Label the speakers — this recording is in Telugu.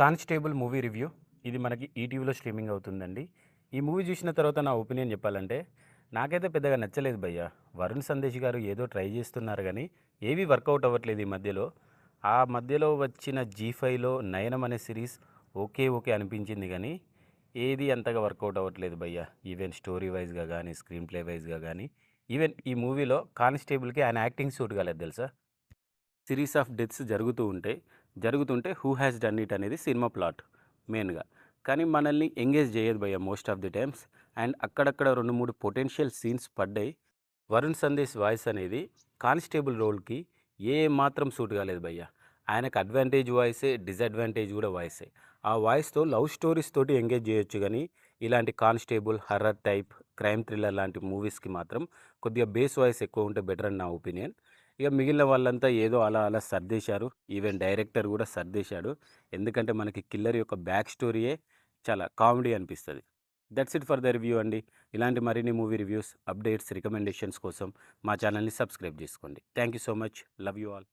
Speaker 1: Constable movie review. ఇది మనకి ఈటీవీలో స్ట్రీమింగ్ అవుతుందండి. ఈ మూవీ చూసిన తర్వాత నా ఒపీనియన్ చెప్పాలంటే, నాకైతే పెద్దగా నచ్చలేదు భయ్యా. వరుణ్ సందేశ్ గారు ఏదో ట్రై చేస్తున్నారు గానీ, ఏవి వర్కౌట్ అవ్వట్లేదు ఈ మధ్యలో. ఆ మధ్యలో వచ్చిన జీ5లో 'నయనం' అనే సిరీస్ ఓకే, ఓకే అనిపించింది గానీ, ఏది అంతగా వర్కౌట్ అవ్వట్లేదు భయ్యా. ఈవెన్ స్టోరీ వైస్‌గా గానీ, స్క్రీన్ ప్లే వైస్‌గా గానీ, ఈవెన్ ఈ మూవీలో కానిస్టేబుల్‌కి ఆయన యాక్టింగ్ సూట్ కాలేదు తెలుసా? సిరీస్ ఆఫ్ డెత్స్ జరుగుతుంటే 'హూ హాస్ డన్ ఇట్' అనేది సినిమా ప్లాట్ మెయిన్‌గా. కానీ మనల్ని ఎంగేజ్ చేయదు భయ్యా most of the times. And అక్కడక్కడ 2, 3 పొటెన్షియల్ సీన్స్ పడ్డాయి. వరుణ్ సందేశ్ వాయిస్ అనేది కానిస్టేబుల్ రోల్‌కి ఏ మాత్రం సూట్ కాలేదు భయ్యా. ఆయనకు అడ్వాంటేజ్ వాయిసే, డిసడ్వాంటేజ్ కూడా వాయిసే. ఆ వాయిస్‌తో లవ్ స్టోరీస్ తోటి ఎంగేజ్ చేయొచ్చు గానీ, ఇలాంటి constable, horror type, crime thriller లాంటి మూవీస్‌కి మాత్రం కొద్దిగా బేస్ వాయిస్ ఎక్కువ ఉంటే బెటర్ అని నా ఒపీనియన్. ఇక మిగిలిన వాళ్ళంతా ఏదో అలా అలా సర్దేశారు. ఈవెన్ డైరెక్టర్ కూడా సర్దేశాడు. ఎందుకంటే మనకి కిల్లర్ యొక్క బ్యాక్ స్టోరీయే చాలా కామెడీ అనిపిస్తది. That's it for the review అండి. ఇలాంటి మరిన్ని మూవీ రివ్యూస్, అప్డేట్స్, రికమెండేషన్స్ కోసం మా ఛానల్‌ని సబ్స్క్రైబ్ చేసుకోండి. Thank you so much. Love you all.